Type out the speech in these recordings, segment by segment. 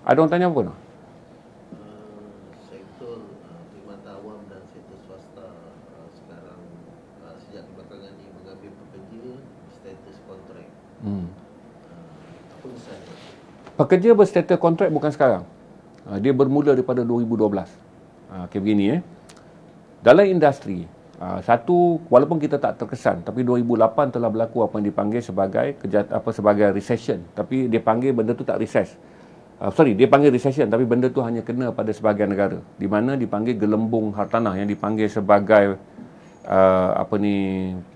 Ada orang tanya apa no? Sektor perkhidmatan awam dan sektor swasta sekarang sejak kebelakangan ini mengambil pekerja status kontrak. Apa misalnya? Pekerja berstatus kontrak bukan sekarang. Dia bermula daripada 2012. Okey, begini dalam industri, satu, walaupun kita tak terkesan, tapi 2008 telah berlaku apa yang dipanggil sebagai sebagai recession. Tapi dia panggil benda tu tak recess. Dia panggil recession, tapi benda tu hanya kena pada sebahagian negara. Di mana dipanggil gelembung hartanah yang dipanggil sebagai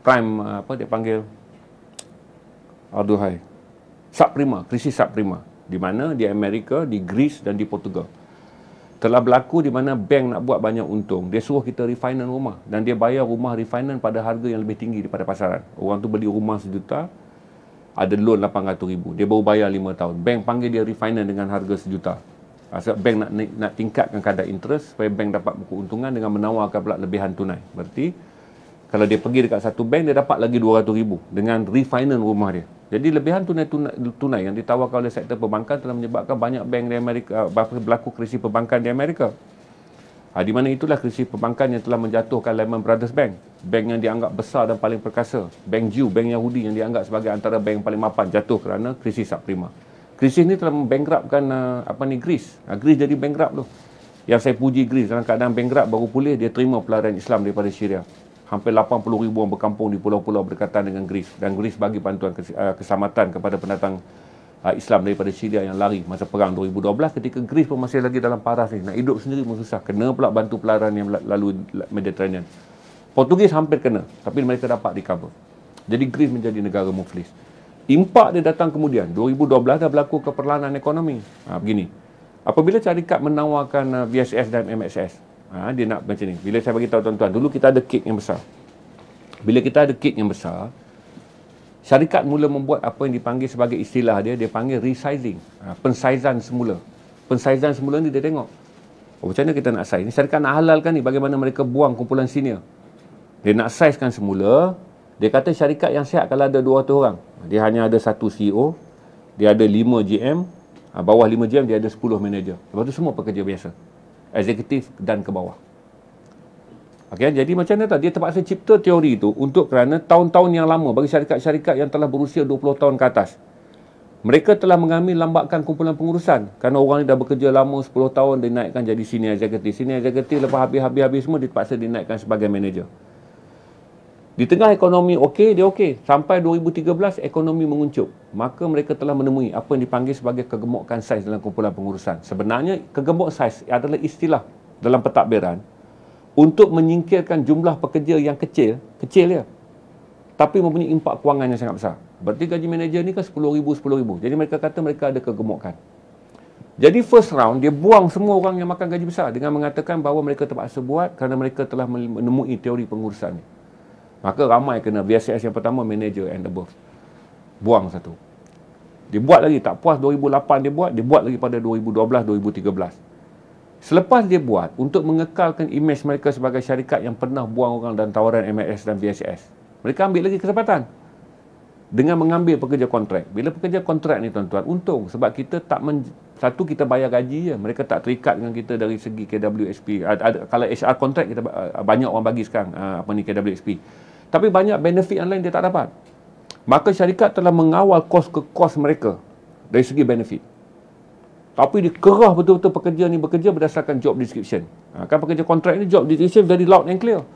prime, dia panggil subprima, krisis subprima. Di mana di Amerika, di Greece dan di Portugal. Telah berlaku di mana bank nak buat banyak untung. Dia suruh kita refinance rumah. Dan dia bayar rumah refinance pada harga yang lebih tinggi daripada pasaran. Orang tu beli rumah RM1 juta, ada loan RM800,000. Dia baru bayar 5 tahun. Bank panggil dia refinance dengan harga RM1 juta. Sebab bank nak tingkatkan kadar interest supaya bank dapat keuntungan dengan menawarkan pula lebihan tunai. Berarti, kalau dia pergi dekat satu bank, dia dapat lagi RM200,000 dengan refinance rumah dia. Jadi lebihan tunai yang ditawarkan oleh sektor perbankan telah menyebabkan banyak bank di Amerika, berlaku krisis perbankan di Amerika. Di mana itulah krisis perbankan yang telah menjatuhkan Lehman Brothers Bank. Bank yang dianggap besar dan paling perkasa. Bank Jew, bank Yahudi yang dianggap sebagai antara bank yang paling mapan, jatuh kerana krisis subprima. Krisis ni telah membankruptkan Greece. Greece jadi bankrupt tu. Yang saya puji Greece dalam keadaan bankrupt baru pulih, dia terima pelarian Islam daripada Syria. Hampir 80,000 orang berkampung di pulau-pulau berdekatan dengan Greece. Dan Greece bagi bantuan keselamatan kepada pendatang Islam daripada Syria yang lari masa perang 2012, ketika Greece pun masih lagi dalam paras ni. Nak hidup sendiri pun susah. Kena pula bantu pelarian yang lalu Mediterranean. Portugis hampir kena, tapi mereka dapat recover. Jadi Greece menjadi negara muflis. Impak dia datang kemudian. 2012 dah berlaku keperlahanan ekonomi. Begini. Apabila syarikat menawarkan VSS dan MSS, dia nak macam ni. Bila saya bagi tahu tuan-tuan, dulu kita ada kek yang besar. Bila kita ada kek yang besar, syarikat mula membuat apa yang dipanggil sebagai istilah dia panggil resizing. Pensizan semula. Pensizan semula ni dia tengok. Macam mana kita nak size ni? Syarikat nak halalkan ni, bagaimana mereka buang kumpulan senior. Dia nak sizekan semula. Dia kata syarikat yang sihat kalau ada 200 orang. Dia hanya ada satu CEO. Dia ada 5 GM. Bawah 5 GM dia ada 10 manager. Lepas tu semua pekerja biasa. Eksekutif dan ke bawah. Okay, jadi macam mana dia terpaksa cipta teori itu untuk kerana tahun-tahun yang lama bagi syarikat-syarikat yang telah berusia 20 tahun ke atas. Mereka telah mengambil lambakan kumpulan pengurusan kerana orang ni dah bekerja lama 10 tahun, dinaikkan jadi senior eksekutif. Senior eksekutif lepas habis semua dipaksa dinaikkan sebagai manager. Di tengah ekonomi okey, dia okey. Sampai 2013 ekonomi menguncup. Maka mereka telah menemui apa yang dipanggil sebagai kegemukan saiz dalam kumpulan pengurusan. Sebenarnya kegemuk saiz adalah istilah dalam pentadbiran untuk menyingkirkan jumlah pekerja yang kecil ya. Tapi mempunyai impak kewangan yang sangat besar. Berarti gaji manager ni kan 10,000. Jadi mereka kata mereka ada kegemukan. Jadi first round dia buang semua orang yang makan gaji besar dengan mengatakan bahawa mereka terpaksa buat kerana mereka telah menemui teori pengurusan ni. Maka ramai kena VSS yang pertama, manager and above. Buang satu. Dia buat lagi, tak puas 2008 dia buat lagi pada 2012, 2013. Selepas dia buat, untuk mengekalkan imej mereka sebagai syarikat yang pernah buang orang dan tawaran MSS dan VSS, mereka ambil lagi kesempatan dengan mengambil pekerja kontrak. Bila pekerja kontrak ni tuan-tuan, untung sebab kita tak satu, kita bayar gaji je. Mereka tak terikat dengan kita dari segi KWSP. Kalau HR kontrak, kita banyak orang bagi sekarang KWSP. Tapi banyak benefit yang lain dia tak dapat. Maka syarikat telah mengawal kos ke kos mereka dari segi benefit. Tapi dikerah betul-betul pekerja ni bekerja berdasarkan job description. Kan pekerja kontrak ni job description very loud and clear.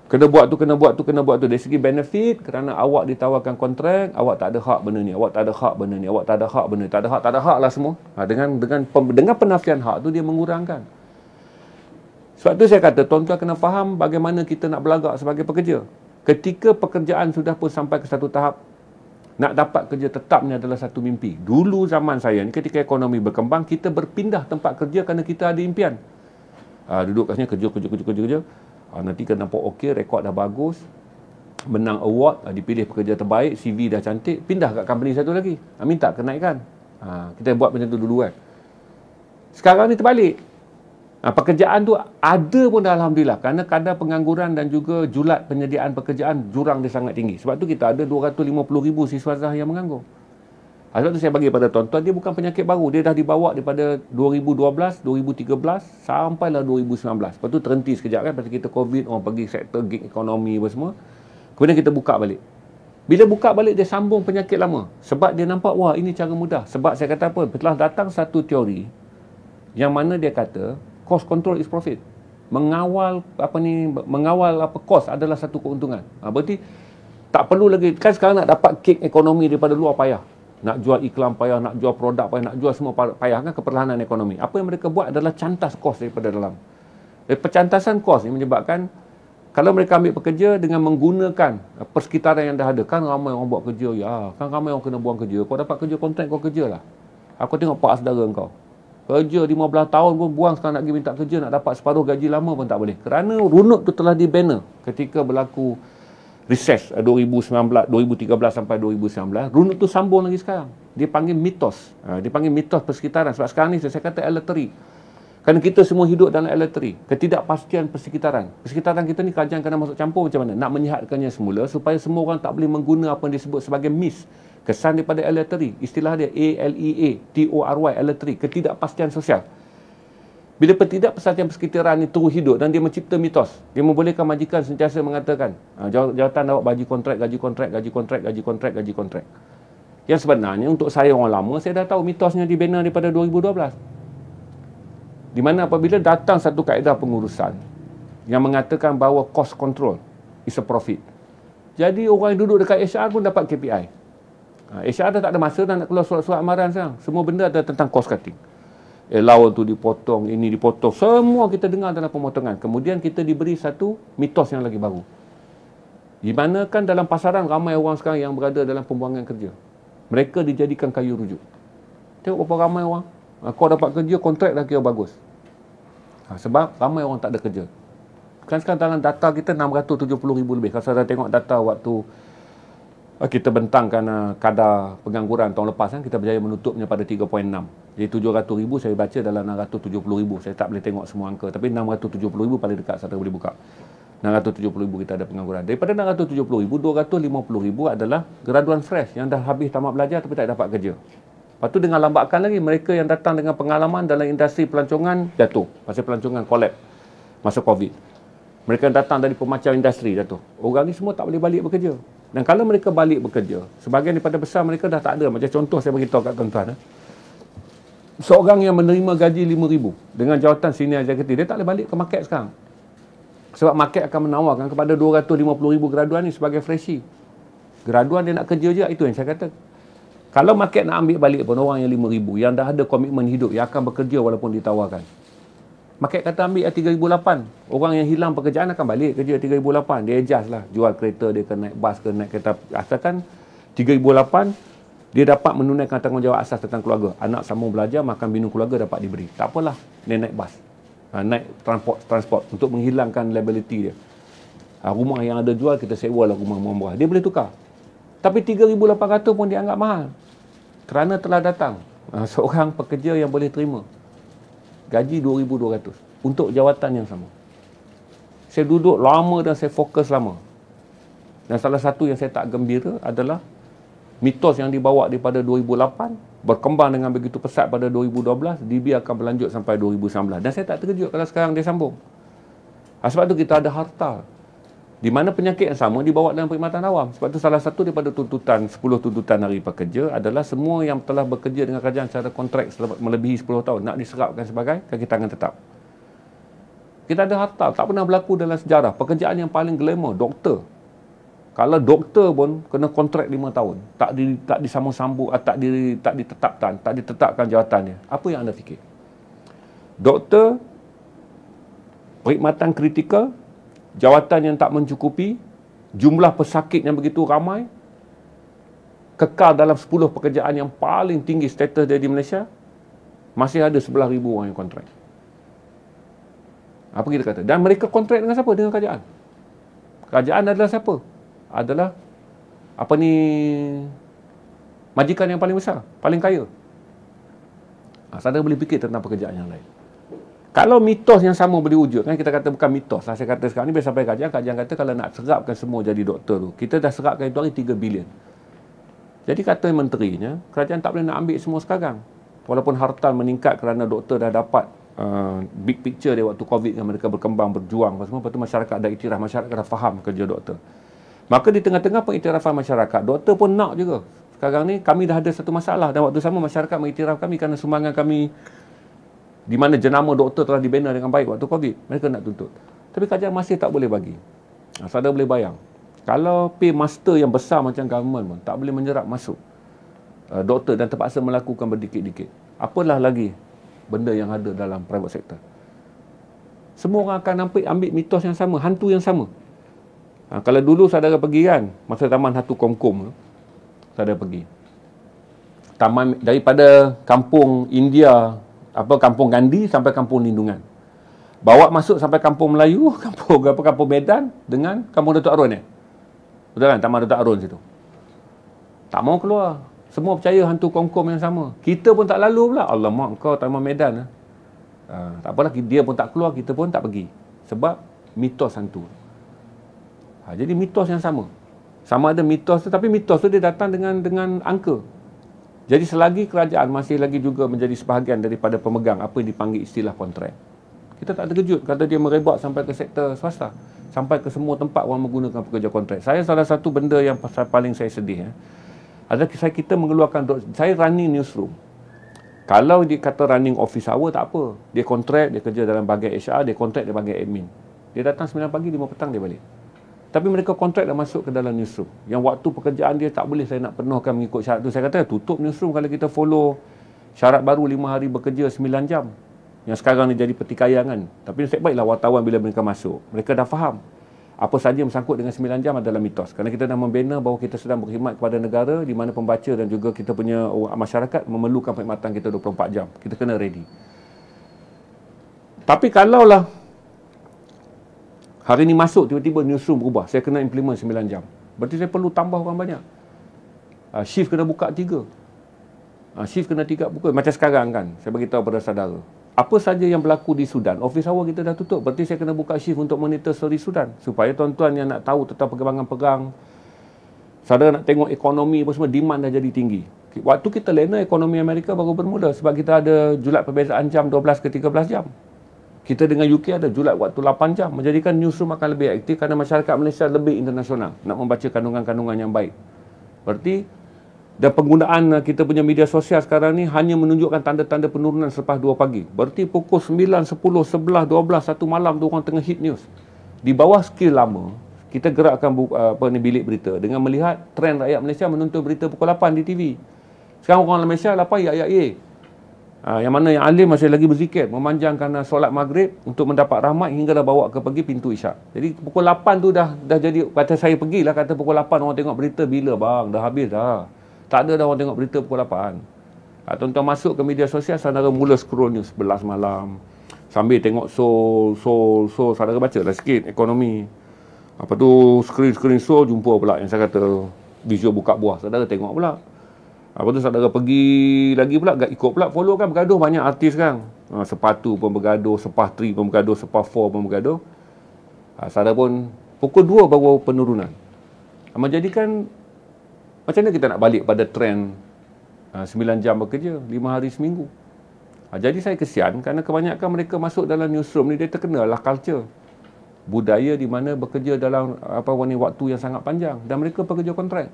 Kena buat tu. Dari segi benefit, kerana awak ditawarkan kontrak, awak tak ada hak benda ni, awak tak ada hak benda ni, awak tak ada hak benda ni, tak ada hak lah semua. Dengan penafian hak tu dia mengurangkan. Sebab tu saya kata, tuan-tuan kena faham bagaimana kita nak berlagak sebagai pekerja. Ketika pekerjaan sudah pun sampai ke satu tahap, nak dapat kerja tetap ni adalah satu mimpi. Dulu zaman saya ni, ketika ekonomi berkembang, kita berpindah tempat kerja kerana kita ada impian. Duduk kat sini, kerja. Nanti kena nampak okey, rekod dah bagus, menang award, dipilih pekerja terbaik, CV dah cantik, pindah kat company satu lagi. Minta kenaikan. Kita buat macam tu dulu kan. Sekarang ni terbalik. Pekerjaan tu ada pun dah alhamdulillah, kerana kadar pengangguran dan juga julat penyediaan pekerjaan jurang dia sangat tinggi. Sebab tu kita ada 250,000 siswa Zah yang menganggur. Sebab tu saya bagi pada tuan-tuan, dia bukan penyakit baru. Dia dah dibawa daripada 2012, 2013 sampailah 2019. Lepas tu terhenti sekejap kan, pasal kita COVID, orang pergi sektor gig ekonomi apa semua. Kemudian kita buka balik. Bila buka balik, dia sambung penyakit lama. Sebab dia nampak, wah ini cara mudah. Sebab saya kata apa, telah datang satu teori yang mana dia kata cost control is profit. Mengawal cost adalah satu keuntungan. Berarti tak perlu lagi, kan sekarang nak dapat kek ekonomi daripada luar payah. Nak jual iklan payah, nak jual produk payah, nak jual semua payah, kan keperlahanan ekonomi. Apa yang mereka buat adalah cantas kos daripada dalam. Pencantasan kos ni menyebabkan kalau mereka ambil pekerja dengan menggunakan persekitaran yang dah ada, kan ramai orang buat kerja, ya, kan ramai orang kena buang kerja. Kau dapat kerja kontrak, kau kerja lah. Aku tengok pak saudara kau. Kerja 15 tahun pun buang, sekarang nak pergi minta kerja, nak dapat separuh gaji lama pun tak boleh. Kerana runut tu telah di-banner ketika berlaku recess 2013 sampai 2019, runut tu sambung lagi sekarang. Dia panggil mitos. Dia panggil mitos persekitaran. Sebab sekarang ni saya kata electory. Kerana kita semua hidup dalam electory. Ketidakpastian persekitaran. Persekitaran kita ni kerajaan kena masuk campur macam mana? Nak menyihatkannya semula supaya semua orang tak boleh mengguna apa yang disebut sebagai mis. Kesan daripada electory. Istilah dia ALEA-TORY, electory. Ketidakpastian sosial. Bila ketidakpastian persekitaran ni terus hidup dan dia mencipta mitos. Dia membolehkan majikan sentiasa mengatakan, jawatan awak gaji kontrak. Yang sebenarnya untuk saya orang lama, saya dah tahu mitosnya dibina daripada 2012. Di mana apabila datang satu kaedah pengurusan yang mengatakan bahawa cost control is a profit. Jadi orang yang duduk dekat HR pun dapat KPI. HR dah tak ada masa dah nak keluar surat-surat amaran sekarang. Semua benda ada tentang cost cutting. Allowance tu dipotong, ini dipotong. Semua kita dengar dalam pemotongan. Kemudian kita diberi satu mitos yang lagi baru. Di mana kan dalam pasaran ramai orang sekarang yang berada dalam pembuangan kerja. Mereka dijadikan kayu rujuk. Tengok berapa ramai orang. Kau dapat kerja, kontrak dah kira bagus. Sebab ramai orang tak ada kerja. Kan sekarang dalam data kita 670,000 lebih. Kalau saya dah tengok data waktu kita bentangkan kadar pengangguran tahun lepas, kan, kita berjaya menutupnya pada 3.6. Jadi 700,000 saya baca dalam 670,000. Saya tak boleh tengok semua angka. Tapi 670,000 paling dekat saya boleh buka. 670,000 kita ada pengangguran. Daripada 670,000, 250,000 adalah graduan fresh yang dah habis tamat belajar tapi tak dapat kerja. Lepas tu dengan lambakan lagi, mereka yang datang dengan pengalaman dalam industri pelancongan jatuh. Pasal pelancongan collapse masa COVID. Mereka yang datang dari pemacam industri jatuh. Orang ni semua tak boleh balik bekerja. Dan kalau mereka balik bekerja, sebahagian daripada besar mereka dah tak ada. Macam contoh saya beritahu kat tuan-tuan. Seorang yang menerima gaji 5,000 dengan jawatan senior executive, dia tak boleh balik ke market sekarang. Sebab market akan menawarkan kepada 250,000 graduan ni sebagai freshie. Graduan dia nak kerja je, itu yang saya kata. Kalau market nak ambil balik pun orang yang 5,000 yang dah ada komitmen hidup, yang akan bekerja walaupun ditawarkan. Market kata ambil 3,800. Orang yang hilang pekerjaan akan balik kerja 3,800. Dia adjust lah. Jual kereta dia ke naik bas ke naik kereta. Asalkan 3,800 dia dapat menunaikan tanggungjawab asas tentang keluarga. Anak sambung belajar, makan minum keluarga dapat diberi. Tak apalah dia naik bas. Naik transport untuk menghilangkan liability dia. Rumah yang ada jual kita sewa lah rumah murah. Dia boleh tukar. Tapi 3,800 pun dia anggap mahal. Kerana telah datang seorang pekerja yang boleh terima gaji 2,200 untuk jawatan yang sama. Saya duduk lama dan saya fokus lama. Dan salah satu yang saya tak gembira adalah mitos yang dibawa daripada 2008 berkembang dengan begitu pesat pada 2012, dibiarkan berlanjut sampai 2019. Dan saya tak terkejut kalau sekarang dia sambung. Sebab tu kita ada harta. Di mana penyakit yang sama dibawa dalam perkhidmatan awam. Sebab tu salah satu daripada tuntutan 10 tuntutan Hari Pekerja adalah semua yang telah bekerja dengan kerajaan secara kontrak melebihi 10 tahun nak diserapkan sebagai kaki tangan tetap. Kita ada harta, tak pernah berlaku dalam sejarah. Pekerjaan yang paling glamour, doktor. Kalau doktor pun kena kontrak 5 tahun, tak disambung-sambung, tak ditetapkan jawatannya. Apa yang anda fikir? Doktor, perkhidmatan kritikal, jawatan yang tak mencukupi, jumlah pesakit yang begitu ramai, kekal dalam 10 pekerjaan yang paling tinggi status dia di Malaysia, masih ada 11,000 orang yang kontrak. Apa kita kata? Dan mereka kontrak dengan siapa? Dengan kerajaan. Kerajaan adalah siapa? Adalah majikan yang paling besar, paling kaya. Saudara boleh fikir tentang pekerjaan yang lain. Kalau mitos yang sama boleh wujud, kan kita kata bukan mitos lah. Saya kata sekarang ni bila sampai kerajaan kata kalau nak serapkan semua jadi doktor tu, kita dah serapkan itu hari 3 bilion. Jadi kata menterinya, kerajaan tak boleh nak ambil semua sekarang. Walaupun hartal meningkat kerana doktor dah dapat big picture dia waktu COVID yang mereka berkembang, berjuang semua, lepas tu masyarakat dah iktiraf, masyarakat dah faham kerja doktor. Maka di tengah-tengah pengiktirafan masyarakat, doktor pun nak juga. Sekarang ni kami dah ada satu masalah dan waktu sama masyarakat mengiktiraf kami kerana sumbangan kami di mana jenama doktor telah dibina dengan baik waktu COVID. Mereka nak tuntut. Tapi kerajaan masih tak boleh bagi. Saudara boleh bayang. Kalau pay master yang besar macam government pun tak boleh menyerap masuk doktor dan terpaksa melakukan berdikit-dikit. Apalah lagi benda yang ada dalam private sector. Semua orang akan ambil mitos yang sama, hantu yang sama. Kalau dulu saudara pergi kan, masa Taman Hatu Komkom, saudara pergi. Taman daripada kampung India, kampung Gandhi sampai kampung Lindungan. Bawa masuk sampai kampung Melayu, kampung Medan dengan kampung Datuk Arun Betul kan? Taman Datuk Arun situ. Tak mau keluar. Semua percaya hantu Komkom yang sama. Kita pun tak lalu pula. Alamak, kau Taman Medan. Tak apalah, dia pun tak keluar, kita pun tak pergi. Sebab mitos hantu. Jadi mitos yang sama. Sama ada mitos tu, tapi mitos tu dia datang dengan angka. Jadi selagi kerajaan masih lagi juga menjadi sebahagian daripada pemegang apa yang dipanggil istilah kontrak. Kita tak terkejut kata dia merebak sampai ke sektor swasta. Sampai ke semua tempat orang menggunakan pekerja kontrak. Saya salah satu benda yang paling saya sedih adalah kita mengeluarkan, saya running newsroom. Kalau dia kata running office hour tak apa. Dia kontrak, dia kerja dalam bahagian HR, dia kontrak dia bahagian admin. Dia datang 9 pagi, 5 petang dia balik. Tapi mereka kontrak dah masuk ke dalam newsroom. Yang waktu pekerjaan dia tak boleh saya nak penuhkan mengikut syarat tu. Saya kata tutup newsroom kalau kita follow syarat baru 5 hari bekerja 9 jam. Yang sekarang ni jadi pertikaian kan. Tapi nasib baiklah wartawan bila mereka masuk. Mereka dah faham. Apa saja yang bersangkut dengan 9 jam adalah mitos. Kerana kita dah membina bahawa kita sedang berkhidmat kepada negara di mana pembaca dan juga kita punya masyarakat memerlukan perkhidmatan kita 24 jam. Kita kena ready. Tapi kalaulah hari ni masuk tiba-tiba newsroom berubah, saya kena implement 9 jam. Berarti saya perlu tambah orang banyak. Shift kena buka 3. Shift kena 3 buka. Macam sekarang kan, saya beritahu pada saudara. Apa saja yang berlaku di Sudan, office hour kita dah tutup. Berarti saya kena buka shift untuk monitor story Sudan. Supaya tuan-tuan yang nak tahu tentang perkembangan perang, saudara nak tengok ekonomi apa semua, demand dah jadi tinggi. Waktu kita lena, ekonomi Amerika baru bermula. Sebab kita ada julat perbezaan jam 12 ke 13 jam. Kita dengan UK ada julat waktu 8 jam. Menjadikan newsroom akan lebih aktif kerana masyarakat Malaysia lebih internasional. Nak membaca kandungan-kandungan yang baik. Berarti, dan penggunaan kita punya media sosial sekarang ni hanya menunjukkan tanda-tanda penurunan selepas 2 pagi. Berarti pukul 9, 10, 11, 12, 1 malam tu orang tengah hit news. Di bawah skill lama, kita gerakkan bilik berita dengan melihat trend rakyat Malaysia menonton berita pukul 8 di TV. Sekarang orang Malaysia 8 ya. Yang mana yang alim masih lagi berzikir, memanjangkan solat maghrib untuk mendapat rahmat hingga dah bawa ke pergi pintu isyak. Jadi pukul 8 tu dah jadi, kata saya pergilah, kata pukul 8 orang tengok berita, bila bang? Dah habis dah. Tak ada dah orang tengok berita pukul 8. Tuan-tuan masuk ke media sosial, saudara mula scroll news 11 malam. Sambil tengok Seoul, saudara baca lah sikit ekonomi. Apa tu, screen Seoul, jumpa pula yang saya kata visual buka buah. Saudara tengok pula. Apa tu, saudara pergi lagi pula, ikut pula, follow kan, bergaduh banyak artis kan. Sepatu pun bergaduh, Sepah 3 pun bergaduh, Sepah 4 pun bergaduh. Saudara pun, pukul 2 baru penurunan. Menjadikan, macam mana kita nak balik pada trend 9 jam bekerja, 5 hari seminggu. Jadi saya kesian kerana kebanyakan mereka masuk dalam newsroom ni, dia terkenalah culture. Budaya di mana bekerja dalam waktu yang sangat panjang. Dan mereka pekerja kontrak.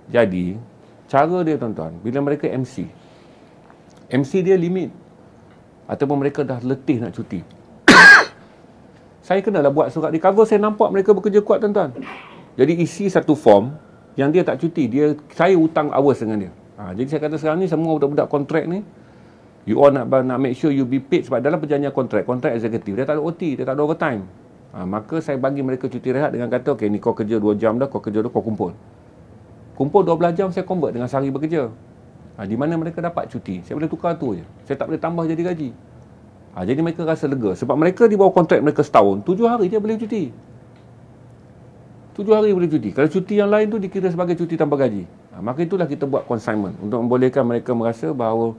Jadi, cara dia tuan-tuan, bila mereka MC dia limit. Ataupun mereka dah letih nak cuti. Saya kenalah buat surat di cover, saya nampak mereka bekerja kuat tuan-tuan. Jadi isi satu form, yang dia tak cuti, saya hutang hours dengan dia. Jadi saya kata sekarang ni semua budak-budak kontrak ni, you all nak make sure you be paid. Sebab dalam perjanjian kontrak eksekutif, dia tak ada OT, dia tak ada overtime. Maka saya bagi mereka cuti rehat dengan kata, okay, ni kau kerja 2 jam dah, kau kerja dah, kau kumpul 12 jam, saya convert dengan sehari bekerja. Di mana mereka dapat cuti, saya boleh tukar tu je, saya tak boleh tambah jadi gaji. Jadi mereka rasa lega. Sebab mereka di bawah kontrak mereka setahun, 7 hari dia boleh cuti. 7 hari boleh cuti. Kalau cuti yang lain tu dikira sebagai cuti tanpa gaji. Maka itulah kita buat consignment untuk membolehkan mereka merasa bahawa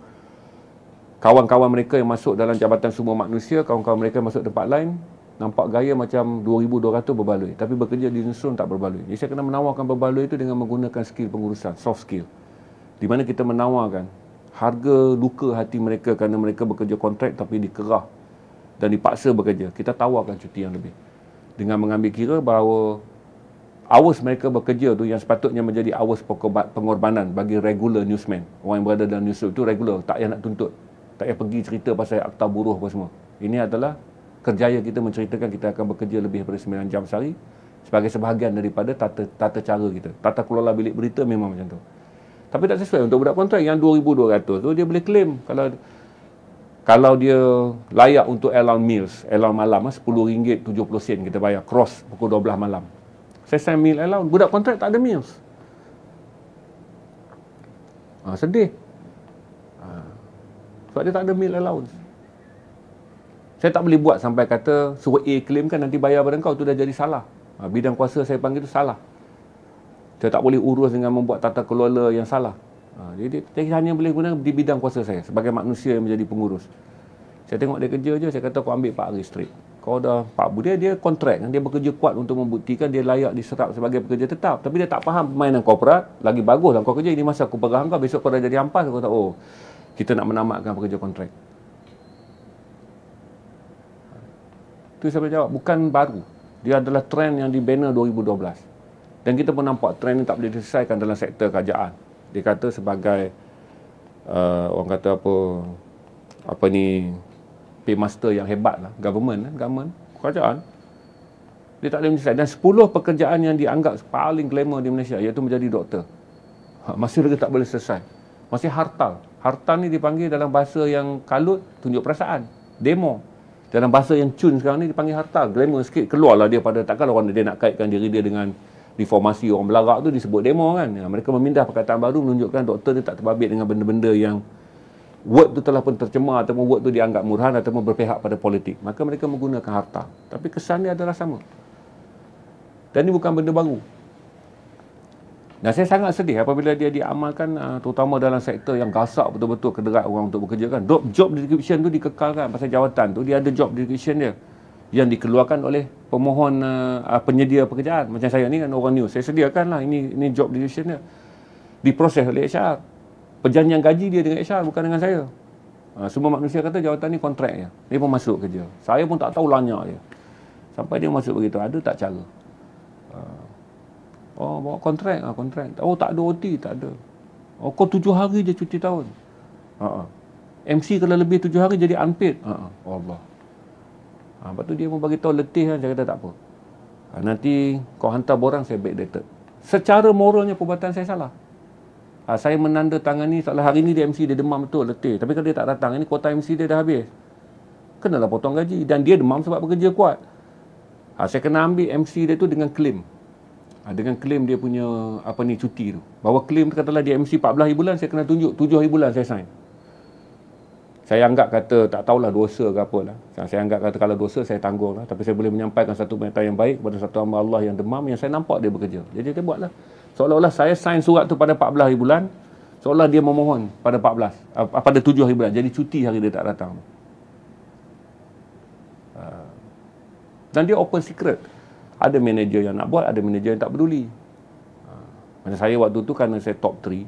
kawan-kawan mereka yang masuk dalam Jabatan Sumber Manusia, kawan-kawan mereka yang masuk tempat lain, nampak gaya macam 2,200 berbaloi, tapi bekerja di newsroom tak berbaloi. Jadi saya kena menawarkan berbaloi itu dengan menggunakan skill pengurusan, soft skill, di mana kita menawarkan harga luka hati mereka kerana mereka bekerja kontrak tapi dikerah dan dipaksa bekerja. Kita tawarkan cuti yang lebih dengan mengambil kira bahawa hours mereka bekerja tu yang sepatutnya menjadi hours pengorbanan bagi regular newsman, orang yang berada dalam newsroom itu regular, tak payah nak tuntut, tak payah pergi cerita pasal akta buruh apa semua. Ini adalah kerjaya kita menceritakan kita akan bekerja lebih daripada 9 jam sehari sebagai sebahagian daripada tata cara kita. Tata kelola bilik berita memang macam tu. Tapi tak sesuai untuk budak kontrak yang 2,200 tu dia boleh claim kalau dia layak untuk allowance meals, allowance malam RM10.70 kita bayar cross pukul 12 malam. Saya sign meal allowance, budak kontrak tak ada meals. Sedih. Sebab dia tak ada meal allowance. Saya tak boleh buat sampai kata suruh A claim kan nanti bayar pada kau, tu dah jadi salah. Bidang kuasa saya panggil tu salah. Saya tak boleh urus dengan membuat tata kelola yang salah. Jadi saya hanya boleh guna di bidang kuasa saya sebagai manusia yang menjadi pengurus. Saya tengok dia kerja je, saya kata kau ambil 4 hari straight. Kau dah 4 dia kontrak, dia bekerja kuat untuk membuktikan dia layak diserap sebagai pekerja tetap. Tapi dia tak faham permainan korporat, lagi bagus lah kau kerja, ini masa aku pegang kau, besok kau dah jadi ampas, kau tahu, oh, kita nak menamatkan pekerja kontrak. Itu saya boleh jawab, bukan baru. Dia adalah trend yang dibina 2012. Dan kita pun nampak trend ini tak boleh diselesaikan dalam sektor kerajaan. Dia kata sebagai orang kata apa ni, paymaster yang hebat lah, government, kerajaan, dia tak boleh menyelesaikan. Dan 10 pekerjaan yang dianggap paling glamour di Malaysia, iaitu menjadi doktor, masih lagi tak boleh selesai. Masih hartal. Hartal ni dipanggil dalam bahasa yang kalut, tunjuk perasaan, demo. Dalam bahasa yang cun sekarang ni dipanggil hartal, glamour sikit, keluarlah dia pada, takkan orang dia nak kaitkan diri dia dengan reformasi orang belarak tu disebut demo kan. Mereka memindah perkataan baru menunjukkan doktor dia tak terbabit dengan benda-benda yang word tu telah pun tercemar ataupun word tu dianggap murhan ataupun berpihak pada politik. Maka mereka menggunakan harta. Tapi kesan dia adalah sama. Dan ini bukan benda baru. Dan saya sangat sedih apabila dia diamalkan, terutama dalam sektor yang gasak betul-betul kederat orang untuk bekerja kan. Job description tu dikekalkan pasal jawatan tu. Dia ada job description dia yang dikeluarkan oleh pemohon penyedia pekerjaan. Macam saya ni kan orang news, saya sediakan lah ini job description dia. Diproses oleh HR. Perjanjian gaji dia dengan HR, bukan dengan saya. Semua manusia kata jawatan ni kontrak je. Dia pun masuk kerja. Saya pun tak tahu lanyak je. Sampai dia masuk begitu, ada tak cara? Oh, bawa kontrak. Oh, tak ada OT, tak ada. Oh, kau 7 hari je cuti tahun. MC kalau lebih 7 hari jadi unpaid. Allah. Lepas tu dia pun bagi tahu letih kan, saya kata tak apa. Nanti kau hantar borang, saya backdated. Secara moralnya perbuatan saya salah. Saya menandatangani soalan hari ni dia MC, dia demam betul, letih. Tapi kalau dia tak datang, ini kuota MC dia dah habis. Kenalah potong gaji. Dan dia demam sebab bekerja kuat. Saya kena ambil MC dia tu dengan claim. Dengan claim dia punya cuti tu. Bahawa claim tu katalah dia MC 14 hari bulan, saya kena tunjuk 7 hari bulan saya sign. Saya anggap kata tak tahulah dosa ke apalah. Saya anggap kata kalau dosa saya tanggung lah. Tapi saya boleh menyampaikan satu pernyataan yang baik kepada satu hamba Allah yang demam, yang saya nampak dia bekerja. Jadi dia buatlah. Seolah-olah saya sign surat tu pada 14 hari bulan, seolah dia memohon pada 7 hari bulan. Jadi cuti hari dia tak datang. Dan dia open secret. Ada manager yang nak buat, ada manager yang tak peduli. Macam saya waktu tu, kerana saya top 3,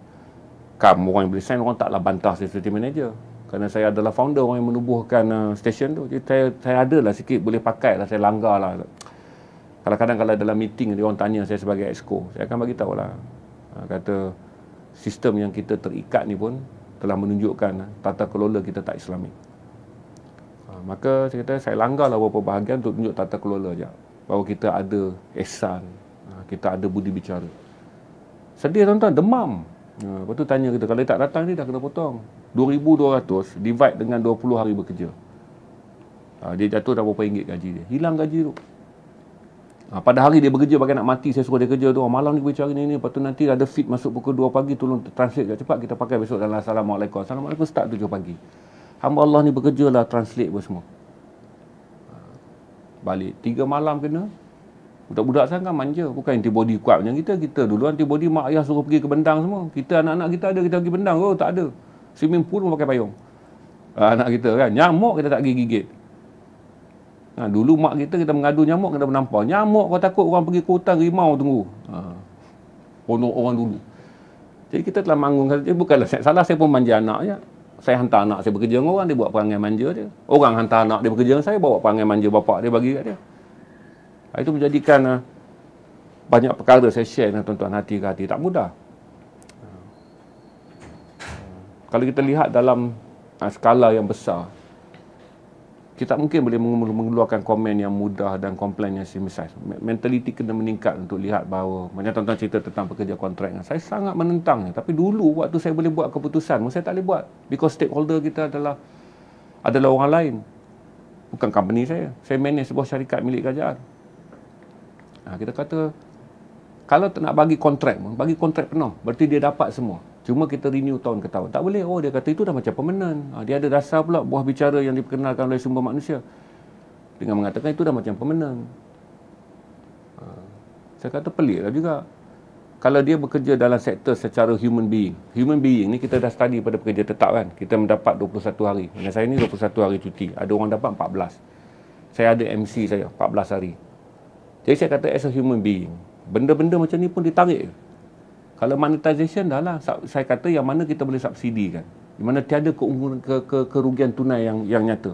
orang yang boleh sign, orang taklah bantah saya sebagai manager. Kerana saya adalah founder, orang yang menubuhkan stesen tu. Jadi saya adalah sikit boleh pakai lah, saya langgar lah. Kadang-kadang kalau dalam meeting, dia orang tanya saya sebagai exco, saya akan bagi tahu lah. Kata, sistem yang kita terikat ni pun telah menunjukkan tata kelola kita tak Islamik. Maka saya kata, saya langgar lah beberapa bahagian untuk tunjuk tata kelola je. Bahawa kita ada ihsan, kita ada budi bicara. Sedih tuan-tuan, demam. Lepas tu tanya kita, kalau dia tak datang ni dah kena potong. 2,200 divide dengan 20 hari bekerja. Dia jatuh dah berapa ringgit gaji dia. Hilang gaji tu. Pada hari dia bekerja bagai nak mati, saya suruh dia kerja tu. Malam ni boleh cari ni. Lepas tu nanti ada feed masuk pukul 2 pagi, tolong translate cepat. Kita pakai besok dalam Assalamualaikum. Assalamualaikum start 7 pagi. Hamba Allah ni bekerja lah, translate pun semua. Balik 3 malam kena. Budak-budak sekarang kan manja. Bukan antibody kuat macam kita. Kita dulu antibody mak ayah suruh pergi ke bendang semua. Kita anak-anak kita ada, kita pergi bendang. Oh tak ada. Swimming pool pun pakai payung. Anak kita kan. Nyamuk kita tak pergi gigit. Dulu mak kita mengadu nyamuk, kita menampar. Nyamuk kau takut, orang pergi ke hutan, rimau tunggu. Orang dulu. Jadi kita telah manggung. Bukanlah salah saya pun manja anak je. Saya hantar anak saya bekerja dengan orang, dia buat perangai manja dia. Orang hantar anak dia bekerja dengan saya, bawa perangai manja bapak dia bagi kat dia. Itu menjadikan banyak perkara saya share dengan tuan-tuan hati ke hati. Tak mudah. Kalau kita lihat dalam skala yang besar, kita mungkin boleh mengeluarkan komen yang mudah dan komplain yang simple. Mentaliti kena meningkat untuk lihat bahawa, macam tuan-tuan cerita tentang pekerja kontrak. Saya sangat menentangnya. Tapi dulu waktu saya boleh buat keputusan, saya tak boleh buat. Because stakeholder kita adalah orang lain. Bukan company saya. Saya manage sebuah syarikat milik kerajaan. Kita kata, kalau tak nak bagi kontrak penuh. Berarti dia dapat semua. Cuma kita renew tahun ke tahun. Tak boleh. Dia kata itu dah macam permanent. Dia ada dasar pula buah bicara yang diperkenalkan oleh sumber manusia. Dengan mengatakan itu dah macam permanent. Saya kata pelik lah juga. Kalau dia bekerja dalam sektor secara human being. Human being ni kita dah study pada pekerja tetap kan. Kita mendapat 21 hari. Dengan saya ni 21 hari cuti. Ada orang dapat 14. Saya ada MC saya 14 hari. Jadi saya kata as a human being, benda-benda macam ni pun ditarik. Kalau monetization dah lah, saya kata yang mana kita boleh subsidi kan. Di mana tiada kerugian tunai yang nyata.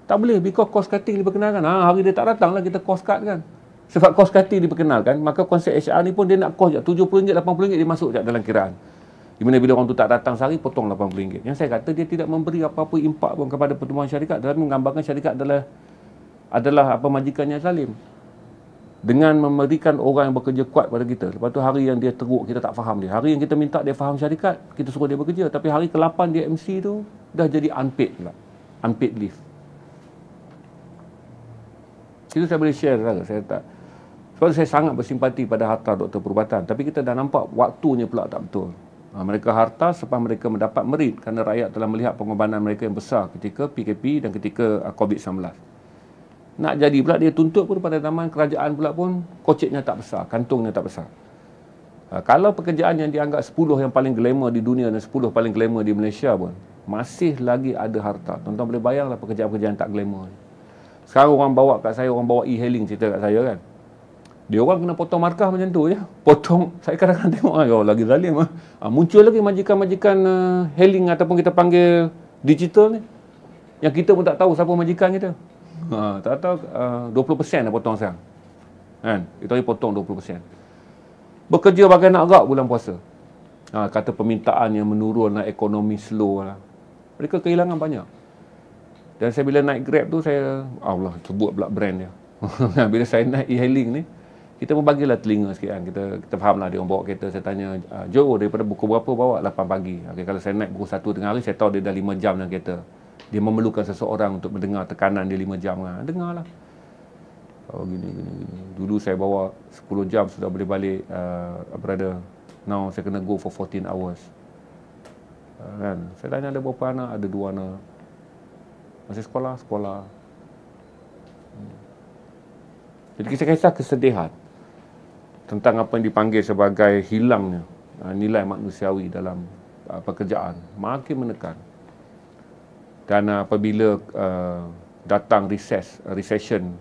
Tak boleh, because cost cutting diperkenalkan. Hari dia tak datang lah kita cost cut kan. Sebab cost cutting diperkenalkan, maka konsep HR ni pun dia nak cost RM70, RM80 dia masuk dalam kiraan. Di mana bila orang tu tak datang sehari, potong RM80. Yang saya kata dia tidak memberi apa-apa impak pun kepada pertumbuhan syarikat. Dalam menggambarkan syarikat adalah majikan yang zalim. Dengan memberikan orang yang bekerja kuat pada kita. Lepas tu hari yang dia teruk, kita tak faham dia. Hari yang kita minta dia faham syarikat, kita suruh dia bekerja. Tapi hari ke-8 dia MC tu, dah jadi unpaid pula. Unpaid leave. Itu saya boleh share. Saya tak. Sebab saya sangat bersimpati pada harta doktor perubatan. Tapi kita dah nampak waktunya pula tak betul. Mereka harta sebab mereka mendapat merit kerana rakyat telah melihat pengorbanan mereka yang besar ketika PKP dan ketika COVID-19. Nak jadi pula dia tuntut pun pada zaman kerajaan pula pun koceknya tak besar, kantungnya tak besar. Kalau pekerjaan yang dianggap 10 yang paling glamour di dunia dan 10 paling glamour di Malaysia pun masih lagi ada harta. Tuan-tuan boleh bayanglah pekerjaan-pekerjaan tak glamour. Sekarang orang bawa kat saya, orang bawa e-hailing cerita kat saya kan. Dia orang kena potong markah macam tu je. Potong, saya kadang-kadang tengok lagi zalim muncul lagi majikan-majikan hailing ataupun kita panggil digital ni. Yang kita pun tak tahu siapa majikan kita. Tak tahu 20% dah potong sekarang. Kan? Itu hari potong 20%. Bekerja bagai nak agak bulan puasa. Kata permintaan yang menurun lah, ekonomi slow lah. Mereka kehilangan banyak. Dan saya bila naik Grab tu, saya Allah sebut pula brand dia. Bila saya naik e-hailing ni, kita pun bagilah telinga sikit kan. Kita faham lah dia orang bawa kereta. Saya tanya, Joe daripada pukul berapa bawa? 8 pagi. Kalau saya naik pukul 1 tengah hari, saya tahu dia dah 5 jam dalam kereta. Dia memerlukan seseorang untuk mendengar tekanan dia 5 jam. Dengarlah. Gini. Dulu saya bawa 10 jam sudah boleh balik. Brother, now saya kena go for 14 hours. Kan? Saya tanya ada berapa anak? Ada 2 anak. Masih sekolah? Jadi kisah-kisah kesedihan tentang apa yang dipanggil sebagai hilangnya nilai manusiawi dalam pekerjaan makin menekan. Dan apabila datang recession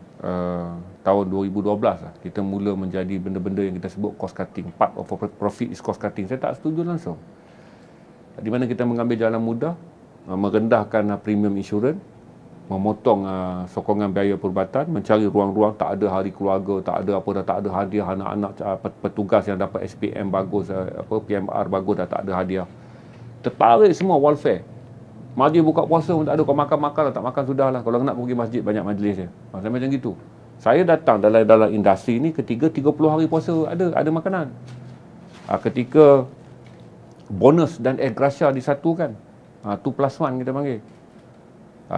tahun 2012 lah, kita mula menjadi benda-benda yang kita sebut cost cutting. Part of profit is cost cutting. Saya tak setuju langsung. Di mana kita mengambil jalan mudah, merendahkan premium insurans, memotong sokongan biaya perubatan, mencari ruang-ruang, tak ada hari keluarga, tak ada apa dah, tak ada hadiah anak-anak petugas yang dapat SPM bagus, PMR bagus dah tak ada hadiah. Tertarik semua welfare. Majlis buka puasa pun tak ada, kau makan-makan lah, tak makan sudah lah. Kalau nak pergi masjid, banyak majlis je. Macam gitu. Saya datang dalam industri ni ketika 30 hari puasa ada makanan. Ketika bonus dan air gracia disatukan. 2+1 kita panggil.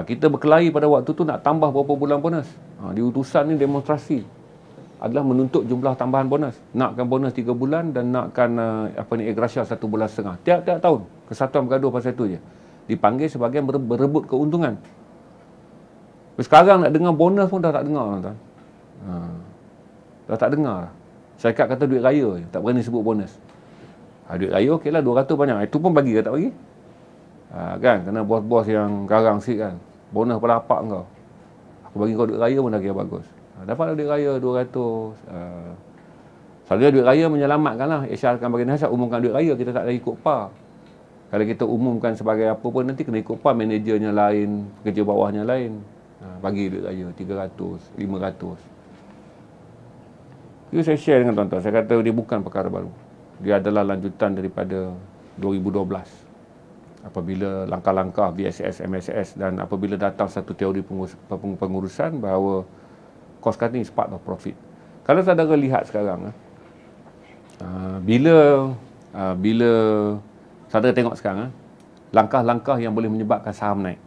Kita berkelahi pada waktu tu nak tambah berapa bulan bonus. Di utusan ni demonstrasi adalah menuntut jumlah tambahan bonus. Nakkan bonus 3 bulan dan nakkan air gracia 1,5 bulan. Tiap-tiap tahun Kesatuan bergaduh pasal itu je. Dipanggil sebagai berebut keuntungan. Sekarang nak dengar bonus pun dah tak dengar tuan. Dah tak dengar. Syarikat kata duit raya je, tak berani sebut bonus. Duit raya okeylah 200 banyak. Itu pun bagi ke tak bagi? Kan kena bos-bos yang garang sikit kan. Bonus pada apa kau? Aku bagi kau duit raya pun dah kira bagus. Dapat duit raya 200. Selalunya duit raya menyelamatkan lah. HR akan bagi nasihat, umumkan duit raya, kita tak ada ikut PAR. Kalau kita umumkan sebagai apa pun, nanti kena ikut PAR, manajernya lain, pekerja bawahnya lain. Bagi duit raya 300, 500. Itu saya share dengan tuan-tuan. Saya kata dia bukan perkara baru. Dia adalah lanjutan daripada 2012. Apabila langkah-langkah BSS, MSS dan apabila datang satu teori pengurusan bahawa cost cutting is part of profit. Kalau saudara lihat sekarang, bila saudara tengok sekarang, langkah-langkah yang boleh menyebabkan saham naik.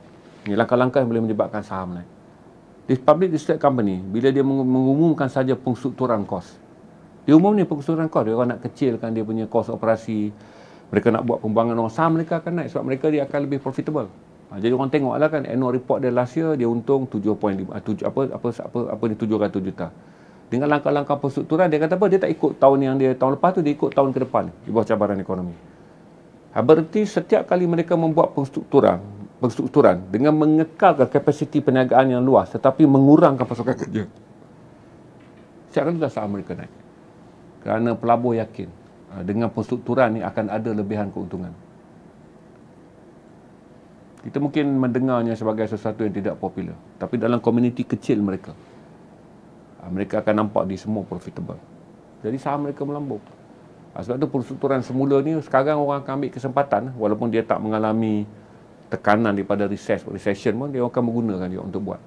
Ini langkah-langkah yang boleh menyebabkan saham naik. This public listed company, bila dia mengumumkan saja pengstrukturan kos. Dia umum ni pengstrukturan kos, dia orang nak kecilkan dia punya kos operasi. Mereka nak buat pembangunan, saham mereka akan naik sebab mereka dia akan lebih profitable. Jadi orang tengoklah kan annual report dia last year dia untung 7.5 700 juta. Dengan langkah-langkah pengstrukturan dia kata apa, dia tak ikut tahun yang dia tahun lepas tu, dia ikut tahun ke depan di bawah cabaran ekonomi. Berarti setiap kali mereka membuat pengstrukturan dengan mengekalkan kapasiti perniagaan yang luas tetapi mengurangkan pasukan kerja, setiap kali dah saham mereka naik. Kerana pelabur yakin dengan pengstrukturan ni akan ada lebihan keuntungan. Kita mungkin mendengarnya sebagai sesuatu yang tidak popular, tapi dalam komuniti kecil mereka akan nampak di semua profitable. Jadi saham mereka melambung. Sebab tu pengstrukturan semula ni sekarang orang akan ambil kesempatan, walaupun dia tak mengalami tekanan daripada recession pun, dia akan menggunakan dia untuk buat.